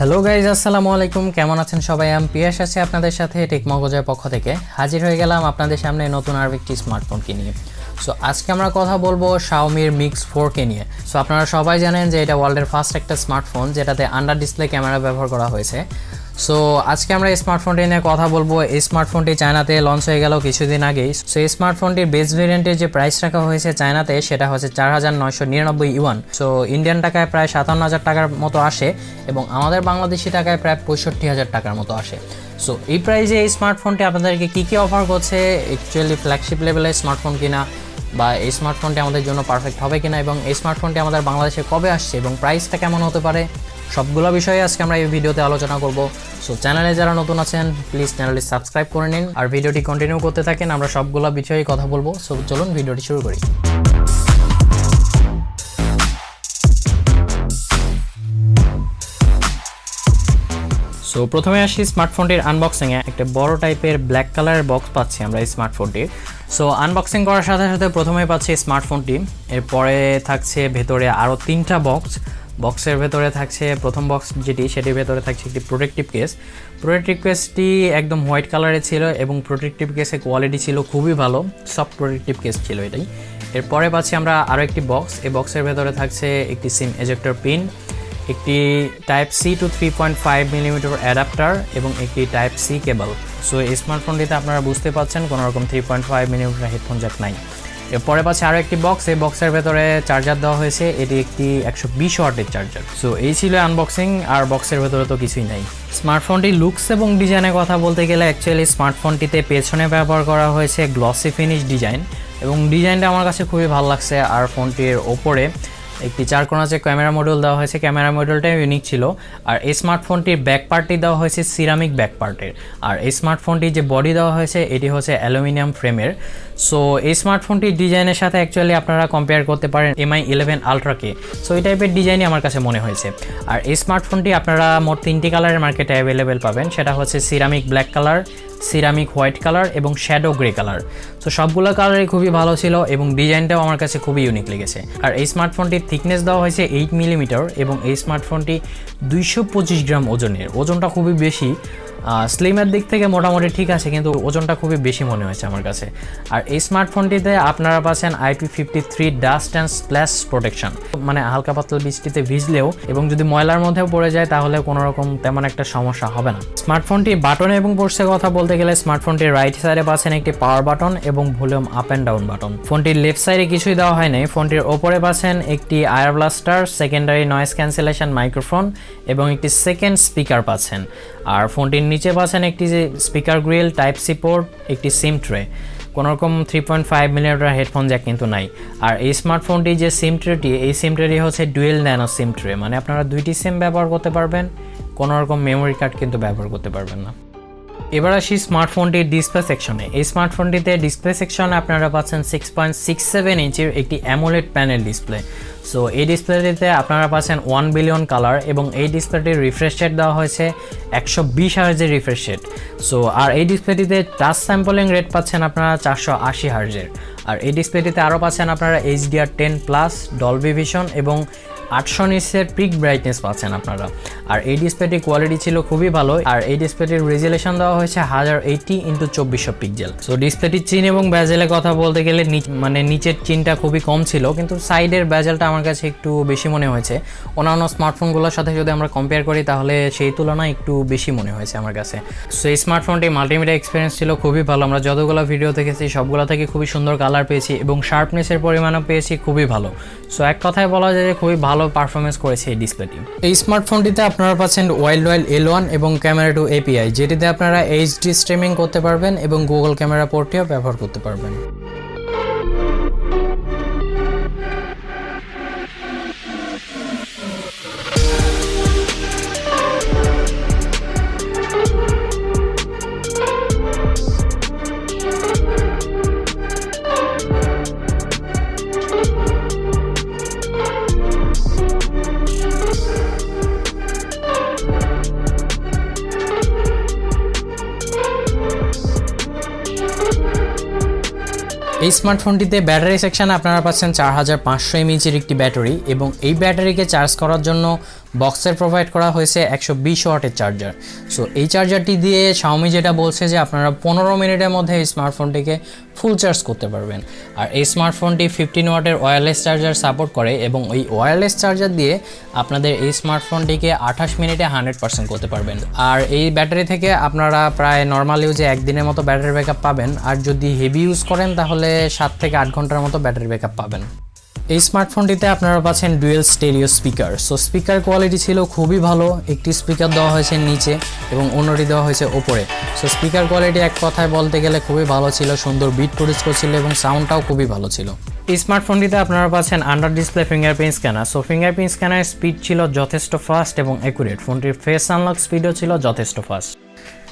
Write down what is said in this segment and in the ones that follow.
Hello guys, আসসালামু আলাইকুম। কেমন আছেন সবাই? আমি পিয়াস আছি আপনাদের সাথে টেক মগজের পক্ষ থেকে হাজির হয়ে গেলাম আপনাদের সামনে নতুন আর একটি স্মার্টফোনকে নিয়ে। সো আজকে আমরা কথা বলবো Xiaomi Mix 4কে নিয়ে। সো আপনারা সবাই জানেন যে এটা ওয়ার্ল্ডের ফার্স্ট একটা স্মার্টফোন যেটাতে আন্ডার ডিসপ্লে ক্যামেরা ব্যবহার করা হয়েছে। সো আজকে আমরা এই স্মার্টফোনটি নিয়ে কথা বলবো। এই স্মার্টফোনটি চায়নাতে লঞ্চ হয়ে গেল কিছুদিন আগেই। সো এই স্মার্টফোনটির বেস ভেরিয়েন্টের যে প্রাইস রাখা হয়েছে চায়নাতে সেটা হচ্ছে 4999 ইউয়ান। সো ইন্ডিয়ান টাকায় প্রায় 57,000 টাকার মতো আসে এবং আমাদের বাংলাদেশি টাকায় প্রায় 65,000 টাকার মতো আসে। সো এই প্রাইসে এই স্মার্টফোনটি আপনাদেরকে কী অফার করছে, অ্যাকচুয়ালি ফ্ল্যাগশিপ লেভেলের স্মার্টফোন কিনা বা এই স্মার্টফোনটি আমাদের জন্য পারফেক্ট হবে কিনা এবং এই স্মার্টফোনটি আমাদের বাংলাদেশে কবে আসছে এবং প্রাইসটা কেমন হতে পারে, সবগুলো বিষয়ে আজকে আমরা এই ভিডিওতে আলোচনা করব। সো চ্যানেলে যারা নতুন আছেন প্লিজ চ্যানেলটি সাবস্ক্রাইব করে নিন আর ভিডিওটি কন্টিনিউ করতে থাকেন, আমরা সবগুলো বিষয়ে কথা বলবো। সো চলুন ভিডিওটি শুরু করি। সো প্রথমে আসি স্মার্টফোনটির আনবক্সিংয়ে। একটা বড় টাইপের ব্ল্যাক কালারের বক্স পাচ্ছি আমরা এই স্মার্টফোনটির। সো আনবক্সিং করার সাথে সাথে প্রথমেই পাচ্ছি স্মার্টফোনটি, এরপরে থাকছে ভেতরে আরও 3টা বক্সের ভেতরে থাকছে প্রথম বক্স সেটির ভেতরে থাকছে একটি প্রোটেক্টিভ কেসটি একদম হোয়াইট কালারের ছিল এবং প্রোটেক্টিভ কেসের কোয়ালিটি ছিল খুবই ভালো, সফট প্রোটেক্টিভ কেস ছিল এটাই। এরপরে পাচ্ছি আমরা আরও একটি বক্স, এই বক্সের ভেতরে থাকছে একটি সিম এজেক্টর পিন, একটি type C to 3.5 millimetre adapter এবং একটি টাইপ সি কেবল। সো এই স্মার্টফোনটিতে আপনারা বুঝতে পাচ্ছেন কোনো রকম 3.5 মিলিমিটার হেডফোন জ্যাক নাই। এরপরে পাচ্ছে আরও একটি বক্স, এই বক্সের ভেতরে চার্জার দেওয়া হয়েছে, এটি একটি 120 ওয়াটের চার্জার। সো এই ছিল আনবক্সিং, আর বক্সের ভেতরে তো কিছুই নাই। স্মার্টফোনটির লুকস এবং ডিজাইনের কথা বলতে গেলে অ্যাকচুয়ালি স্মার্টফোনটিতে পেছনে ব্যবহার করা হয়েছে গ্লসি ফিনিশ ডিজাইন এবং ডিজাইনটা আমার কাছে খুবই ভালো লাগছে। আর ফোনটির ওপরে একটি 4 কোণা যে ক্যামেরা মডিউল দেওয়া হয়েছে, ক্যামেরা মডিউলটাই ইউনিক ছিল। আর এই স্মার্টফোনটির ব্যাক পার্টটি দেওয়া হয়েছে সিরামিক ব্যাক পার্টের, আর এই স্মার্টফোনটির যে বডি দেওয়া হয়েছে এটি হচ্ছে অ্যালুমিনিয়াম ফ্রেমের। সো এই স্মার্টফোনটির ডিজাইনের সাথে অ্যাকচুয়ালি আপনারা কম্পেয়ার করতে পারেন MI 11 আলট্রাকে। সো এই টাইপের ডিজাইনই আমার কাছে মনে হয়েছে। আর এই স্মার্টফোনটি আপনারা মোট 3টি কালারের মার্কেটে অ্যাভেলেবেল পাবেন, সেটা হচ্ছে ceramic black colour, ceramic white colour এবং শ্যাডো গ্রে কালার। সো সবগুলো কালারই খুবই ভালো ছিল এবং ডিজাইনটাও আমার কাছে খুবই ইউনিক লেগেছে। আর এই স্মার্টফোনটির থিকনেস দেওয়া হয়েছে 8 মিলিমিটার এবং এই স্মার্টফোনটি 225 গ্রাম ওজনের। ওজনটা খুবই বেশি, স্লিমের দিক থেকে মোটামুটি ঠিক আছে কিন্তু ওজনটা খুবই বেশি মনে হয়েছে আমার কাছে। আর এই স্মার্টফোনটিতে আপনারা পাচ্ছেন IP53 dust and splash protection, মানে হালকা পাতলা বৃষ্টিতে ভিজলেও এবং যদি ময়লার মধ্যেও পড়ে যায় তাহলে কোনো রকম তেমন একটা সমস্যা হবে না। স্মার্টফোনটি বাটন এবং পোর্টসের কথা বলতে গেলে স্মার্টফোনটির রাইট সাইডে পাচ্ছেন একটি পাওয়ার বাটন এবং volume up and down button. ফোনটির লেফট সাইডে কিছুই দেওয়া হয় নাই। ফোনটির ওপরে পাচ্ছেন একটি ear blaster, secondary noise cancellation microphone এবং একটি সেকেন্ড স্পিকার পাচ্ছেন। আর ফোনটির নিচে পাচ্ছেন একটি যে speaker grille, type C port, একটি সিম ট্রে। কোনোরকম 3.5 মিলিমিটার হেডফোন জ্যাক কিন্তু নাই। আর এই স্মার্টফোনটি যে সিম ট্রেটি, এই সিম ট্রেটি হচ্ছে ডুয়েল ন্যানো সিম ট্রে, মানে আপনারা 2টি সিম ব্যবহার করতে পারবেন, কোনো রকম মেমোরি কার্ড কিন্তু ব্যবহার করতে পারবেন না। এবার আসি স্মার্টফোনটির ডিসপ্লে সেকশনে। এই স্মার্টফোনটিতে ডিসপ্লে সেকশনে আপনারা পাচ্ছেন 6.67 ইঞ্চির একটি অ্যামোলেড প্যানেল ডিসপ্লে। সো এই ডিসপ্লেটিতে আপনারা পাচ্ছেন 1 বিলিয়ন কালার এবং এই ডিসপ্লেটির রিফ্রেশ রেট দেওয়া হয়েছে 120 হার্জের রিফ্রেশ রেট। সো আর এই ডিসপ্লেটিতে টাচ স্যাম্পলিং রেট পাচ্ছেন আপনারা 480 হার্জের। আর এই ডিসপ্লেটিতে আরও পাচ্ছেন আপনারা HDR10+, ডলবি ভিশন এবং 800 নিটসের পিক ব্রাইটনেস পাচ্ছেন আপনারা। আর এই ডিসপ্লেটির কোয়ালিটি ছিল খুবই ভালো। আর এই ডিসপ্লেটির রেজুলেশন দেওয়া হয়েছে 1080x2400 পিক্সেল। সো ডিসপ্লেটির চিন এবং ব্যাজেলের কথা বলতে গেলে মানে নিচের চিনটা খুবই কম ছিল কিন্তু সাইডের ব্যাজেলটা আমার কাছে একটু বেশি মনে হয়েছে। অন্যান্য স্মার্টফোনগুলোর সাথে যদি আমরা কম্পেয়ার করি তাহলে সেই তুলনায় একটু বেশি মনে হয়েছে আমার কাছে। সো এই স্মার্টফোনটি মাল্টিমিডিয়া এক্সপিরিয়েন্স ছিল খুবই ভালো। আমরা যতগুলো ভিডিও দেখেছি সবগুলো থেকে খুবই সুন্দর কালার পেয়েছি এবং শার্পনেসের পরিমাণও পেয়েছি খুবই ভালো। সো এক কথায় বলা যায় যে খুবই ভালো পারফরমেন্স করেছে এই ডিসপ্লেটি। এই স্মার্টফোনটিতে আপনারা পাচ্ছেন ওয়াইল্ড L1 এবং ক্যামেরা টু API, যেটিতে আপনারা HD স্ট্রিমিং করতে পারবেন এবং গুগল ক্যামেরা পোর্টটিও ব্যবহার করতে পারবেন। এই স্মার্টফোনটিতে ব্যাটারি সেকশনে আপনারা পাচ্ছেন 4500 mAh একটি ব্যাটারি এবং এই ব্যাটারিকে চার্জ করার জন্য বক্সের প্রোভাইড করা হয়েছে 120 ওয়াটের চার্জার। সো এই চার্জারটি দিয়ে Xiaomi যেটা বলছে যে আপনারা 15 মিনিটের মধ্যে এই স্মার্টফোনটিকে ফুল চার্জ করতে পারবেন। আর এই স্মার্টফোনটি 15 ওয়াটের ওয়্যারলেস চার্জার সাপোর্ট করে এবং ওই ওয়্যারলেস চার্জার দিয়ে আপনাদের এই স্মার্টফোনটিকে 28 মিনিটে 100% করতে পারবেন। আর এই ব্যাটারি থেকে আপনারা প্রায় নর্মাল ইউজে একদিনের মতো ব্যাটারি ব্যাকআপ পাবেন, আর যদি হেভি ইউজ করেন তাহলে 7 থেকে 8 ঘন্টার মতো ব্যাটারি ব্যাকআপ পাবেন। এই স্মার্টফোনটিতে আপনারা পাচ্ছেন dual stereo speaker. So speaker quality ছিল খুবই ভালো, একটি স্পিকার দেওয়া হয়েছে নিচে এবং অন্যটি দেওয়া হয়েছে ওপরে। সো স্পিকার কোয়ালিটি এক কথায় বলতে গেলে খুবই ভালো ছিল, সুন্দর বিট প্রডিউস করছিল এবং সাউন্ডটাও খুবই ভালো ছিল। এই স্মার্টফোনটিতে আপনারা পাচ্ছেন under display fingerprint scanner. So fingerprint স্ক্যানারের স্পিড ছিল যথেষ্ট ফাস্ট এবং অ্যাকুরেট। ফোনটির ফেস আনলক স্পিডও ছিল যথেষ্ট ফাস্ট।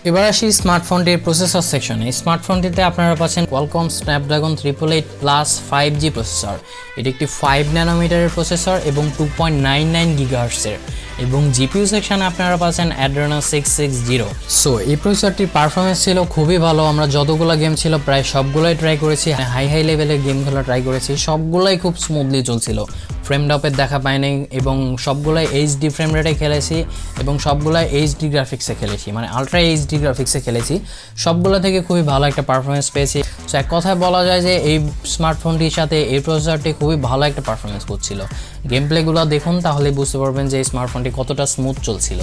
এবার আসি স্মার্টফোনটির প্রসেসর সেকশনে। এই স্মার্টফোনটিতে আপনারা পাচ্ছেন Qualcomm Snapdragon 888 plus 5G processor. এটি একটি 5 ন্যানোমিটারের প্রসেসর এবং 2.99 গিগাহার্টজের, এবং জিপিইউ সেকশনে আপনারা পাচ্ছেন Adreno 660। সো এই প্রসেসরটির পারফরমেন্স ছিল খুবই ভালো। আমরা যতগুলো গেম ছিল প্রায় সবগুলোই ট্রাই করেছি, হাই লেভেলের গেমগুলো ট্রাই করেছি, সবগুলোই খুব স্মুথলি চলছিল, ফ্রেম ড্রপের দেখা পায়নি এবং সবগুলোই এইচডি ফ্রেম রেটে খেলেছি এবং সবগুলোই এইচডি গ্রাফিক্সে খেলেছি, মানে আলট্রা এইচডি গ্রাফিক্সে খেলেছি। সবগুলো থেকে খুবই ভালো একটা পারফরমেন্স পেয়েছি। সো এক কথায় বলা যায় যে এই স্মার্টফোনটির সাথে এই প্রসেসরটি খুবই ভালো একটা পারফরমেন্স করছিল। গেম প্লেগুলো দেখুন তাহলেই বুঝতে পারবেন যে এই স্মার্টফোনটি কতটা স্মুথ চলছিল।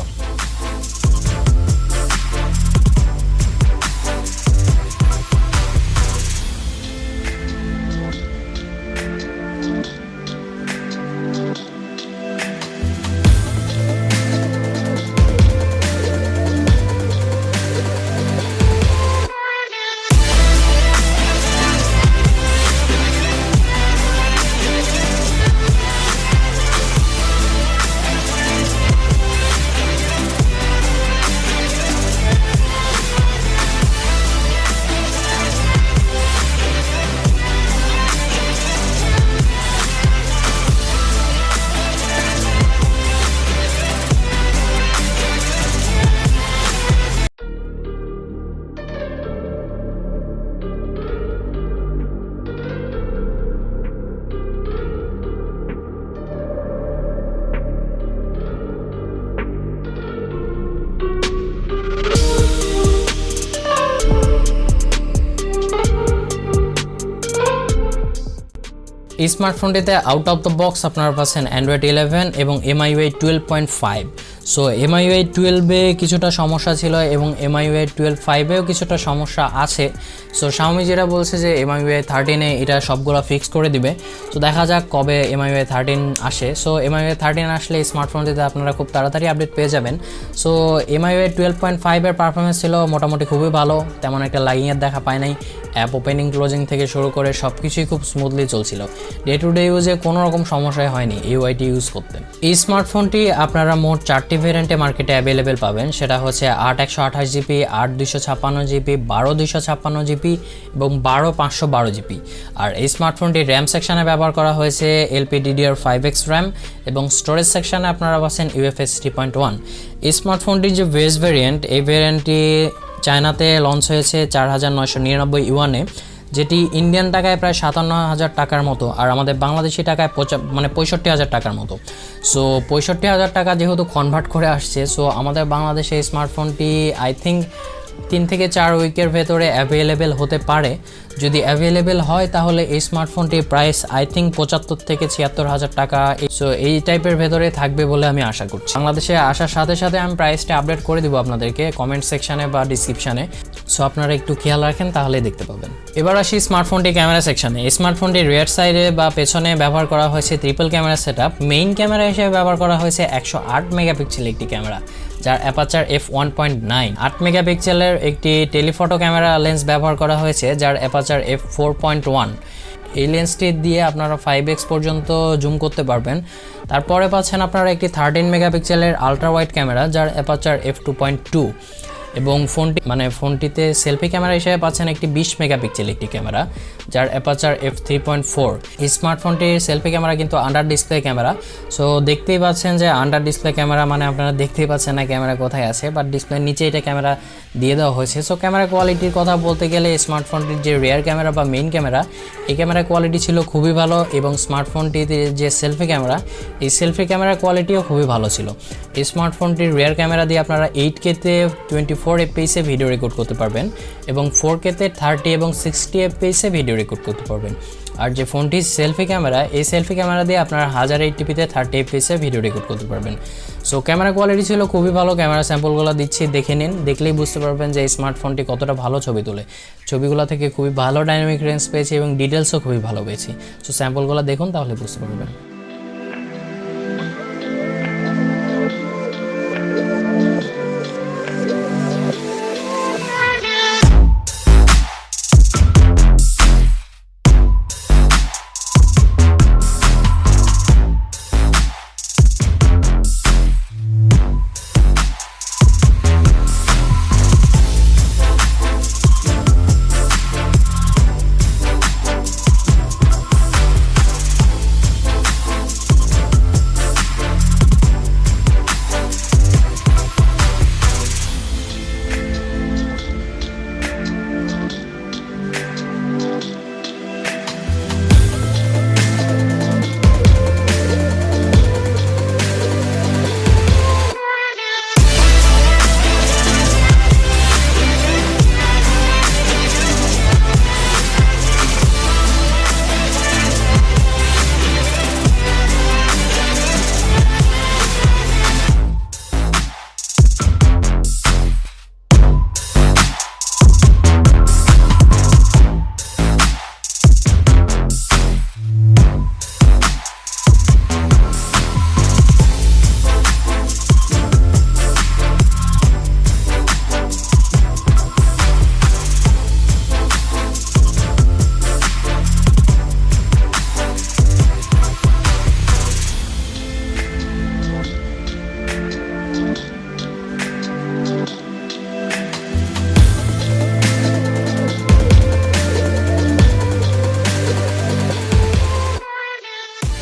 এই স্মার্টফোনটিতে আউট অফ দ্য বক্স আপনারা পাচ্ছেন অ্যান্ড্রয়েড 11 এবং MIUI 12.5। সো MIUI 12-এ কিছুটা সমস্যা ছিল এবং MIUI 12.5-এও কিছুটা সমস্যা আছে। সো Xiaomi যেটা বলছে যে MIUI 13-এ এটা সবগুলো ফিক্স করে দিবে। তো দেখা যাক কবে MIUI 13 আসে। সো MIUI 13 আসলে এই স্মার্টফোনটিতে আপনারা খুব তাড়াতাড়ি আপডেট পেয়ে যাবেন। সো MIUI 12.5-এর পারফরমেন্স ছিল মোটামুটি খুবই ভালো, তেমন একটা লাগিংয়ের দেখা পায় নাই। অ্যাপ ওপেনিং ক্লোজিং থেকে শুরু করে সব কিছুই খুব স্মুথলি চলছিল। ডে টু ডে ইউজে কোনো রকম সমস্যাই হয়নি এই ওয়াইটি ইউজ করতে। এই স্মার্টফোনটি আপনারা মোট 4টি ভেরিয়েন্টে মার্কেটে অ্যাভেলেবেল পাবেন, সেটা হচ্ছে 8/128GB, 8/256GB, 12/256GB এবং 12/512GB। আর এই স্মার্টফোনটি র্যাম সেকশনে ব্যবহার করা হয়েছে LPDDR5X র্যাম এবং স্টোরেজ সেকশনে আপনারা পাচ্ছেন UFS 3.1। এই স্মার্টফোনটির যে বেস ভেরিয়েন্ট, এই ভেরিয়েন্টটি চায়নাতে লঞ্চ হয়েছে 4,999 ইউয়ানে, যেটি ইন্ডিয়ান টাকায় প্রায় 57,000 টাকার মতো, আর আমাদের বাংলাদেশি টাকায় 65,000 টাকার মতো। সো 65,000 টাকা যেহেতু কনভার্ট করে আসছে, সো আমাদের বাংলাদেশে এই স্মার্টফোনটি আই থিঙ্ক 3 থেকে 4 উইকের ভেতরে অ্যাভেলেবেল হতে পারে। যদি অ্যাভেলেবেল হয় তাহলে এই স্মার্টফোনটির প্রাইস আই থিঙ্ক 75 থেকে 76,000 টাকা। সো এই টাইপের ভেতরে থাকবে বলে আমি আশা করছি। বাংলাদেশে আসার সাথে সাথে আমি প্রাইসটা আপডেট করে দিব আপনাদেরকে কমেন্ট সেকশানে বা ডিসক্রিপশানে। সো আপনারা একটু খেয়াল রাখেন তাহলেই দেখতে পাবেন। এবার আসি স্মার্টফোনটি ক্যামেরা সেকশানে। এই স্মার্টফোনটি রিয়ার সাইডে বা পেছনে ব্যবহার করা হয়েছে triple camera setup. Main camera হিসেবে ব্যবহার করা হয়েছে 108 মেগাপিক্সেল একটি ক্যামেরা, যার অ্যাপারচার f1.9। 8 মেগাপিক্সেলের একটি টেলিফটো ক্যামেরা লেন্স ব্যবহার করা হয়েছে, যার অ্যাপারচার f4.1। এই লেন্সটি দিয়ে আপনারা 5x পর্যন্ত জুম করতে পারবেন। তারপরে পাচ্ছেন আপনারা একটি 13 মেগাপিক্সেলের আলট্রা ওয়াইড ক্যামেরা, যার অ্যাপারচার f2.2। এবং ফোনটিতে সেলফি ক্যামেরা হিসেবে পাচ্ছেন একটি 20 মেগাপিক্সেল একটি ক্যামেরা, যার অ্যাপারচার f3.4। এই স্মার্টফোনটির সেলফি ক্যামেরা কিন্তু আন্ডার ডিসপ্লে ক্যামেরা। সো দেখতেই পাচ্ছেন যে আন্ডার ডিসপ্লে ক্যামেরা মানে আপনারা দেখতেই পাচ্ছেন না ক্যামেরা কোথায় আছে, বাট ডিসপ্লের নিচে এটা ক্যামেরা দিয়ে দেওয়া হয়েছে। সো ক্যামেরা কোয়ালিটির কথা বলতে গেলে স্মার্টফোনটির যে রিয়ার ক্যামেরা বা মেইন ক্যামেরা, এই ক্যামেরা কোয়ালিটি ছিল খুবই ভালো, এবং স্মার্টফোনটিতে যে সেলফি ক্যামেরা, এই সেলফি ক্যামেরার কোয়ালিটিও খুবই ভালো ছিল। এই স্মার্টফোনটির রিয়ার ক্যামেরা দিয়ে আপনারা 8K-তে 24 fps-এ ভিডিও রেকর্ড করতে পারবেন, এবং 4K-তে 30 এবং 60 fps-এ ভিডিও রেকর্ড করতে পারবেন। আর যে ফোনটির সেলফি ক্যামেরা, এই সেলফি ক্যামেরা দিয়ে আপনারা 1080p-তে 30 fps-এ ভিডিও রেকর্ড করতে পারবেন। সো ক্যামেরা কোয়ালিটি ছিল খুবই ভালো। ক্যামেরা স্যাম্পলগুলো দিচ্ছি, দেখে নিন, দেখলেই বুঝতে পারবেন যে এই স্মার্টফোনটি কতটা ভালো ছবি তোলে। ছবিগুলো থেকে খুবই ভালো ডাইনামিক রেঞ্জ পেয়েছি এবং ডিটেলসও খুবই ভালো পেয়েছি। সো স্যাম্পলগুলো দেখুন, তাহলে বুঝতে পারবেন।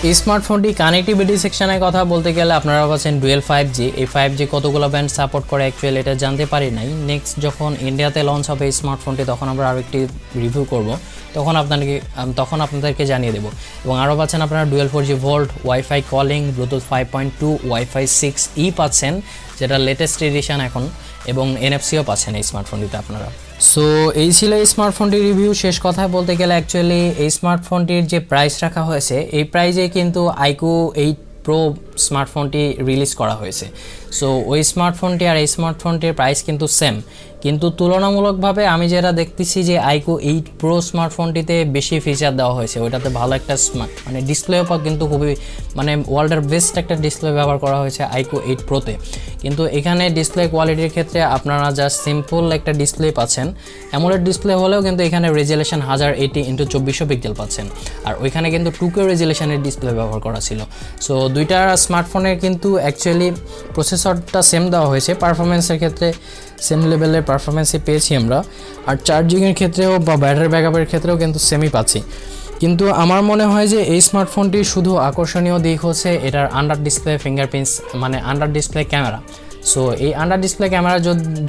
এই স্মার্টফোনটি কানেক্টিভিটি সেকশনের কথা বলতে গেলে আপনারা পাচ্ছেন ডুয়েল 5G। এই 5G কতগুলো ব্যান্ড সাপোর্ট করে অ্যাকচুয়ালি এটা জানতে পারি নাই। নেক্সট যখন ইন্ডিয়াতে লঞ্চ হবে এই স্মার্টফোনটি, তখন আমরা আরও একটি রিভিউ করব, তখন আপনাদেরকে জানিয়ে দেবো। এবং আরও পাচ্ছেন আপনারা dual 4G volt, wifi calling, Bluetooth 5.2, wifi 6E পাচ্ছেন, যেটা লেটেস্ট এডিশন এখন, এবং NFC-ও পাচ্ছেন এই স্মার্টফোনটিতে আপনারা। সো এই ছিল এই স্মার্টফোনটির রিভিউ। শেষ কথা বলতে গেলে অ্যাকচুয়ালি এই স্মার্টফোনটির যে প্রাইস রাখা হয়েছে, এই প্রাইজে কিন্তু iQOO 8 Pro স্মার্টফোনটি রিলিজ করা হয়েছে। সো ওই স্মার্টফোনটি আর এই স্মার্টফোনটির প্রাইস কিন্তু সেম, কিন্তু তুলনামূলকভাবে আমি যেটা দেখতেছি যে iQOO 8 Pro স্মার্টফোনটিতে বেশি ফিচার দেওয়া হয়েছে। ওইটাতে ভালো একটা ডিসপ্লেও কিন্তু খুবই ওয়ার্ল্ডের বেস্ট একটা ডিসপ্লে ব্যবহার করা হয়েছে iQOO 8 Pro-তে। কিন্তু এখানে ডিসপ্লে কোয়ালিটির ক্ষেত্রে আপনারা জাস্ট সিম্পল একটা ডিসপ্লে পাচ্ছেন। অ্যামোলেড ডিসপ্লে হলেও কিন্তু এখানে রেজুলেশন 1080x2400 পিক্সেল পাচ্ছেন, আর ওইখানে কিন্তু 2K রেজুলেশনের ডিসপ্লে ব্যবহার করা ছিল। সো দুইটা স্মার্টফোনের কিন্তু অ্যাকচুয়ালি প্রসেসরটা সেম দেওয়া হয়েছে, পারফরমেন্সের ক্ষেত্রে সেম লেভেলের পারফরমেন্সই পেয়েছি আমরা, আর চার্জিংয়ের ক্ষেত্রেও বা ব্যাটারি ব্যাকআপের ক্ষেত্রেও কিন্তু সেমই পাচ্ছি। কিন্তু আমার মনে হয় যে এই স্মার্টফোনটির শুধু আকর্ষণীয় দিক হচ্ছে এটার under display fingerprints, under display camera. So এই আন্ডার ডিসপ্লে ক্যামেরার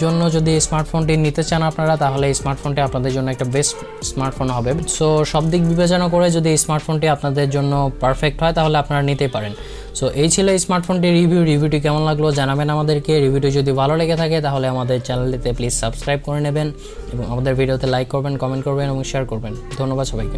জন্য যদি এই স্মার্টফোনটি নিতে চান আপনারা, তাহলে এই স্মার্টফোনটি আপনাদের জন্য একটা বেস্ট স্মার্টফোন হবে। সো সব দিক বিবেচনা করে যদি এই স্মার্টফোনটি আপনাদের জন্য পারফেক্ট হয়, তাহলে আপনারা নিতে পারেন। সো এই ছিল এই স্মার্টফোনটির রিভিউটি কেমন লাগলো জানাবেন আমাদেরকে। রিভিউটি যদি ভালো লেগে থাকে তাহলে আমাদের চ্যানেলটিতে প্লিজ সাবস্ক্রাইব করে নেবেন, এবং আমাদের ভিডিওতে লাইক করবেন, কমেন্ট করবেন এবং শেয়ার করবেন। ধন্যবাদ সবাইকে।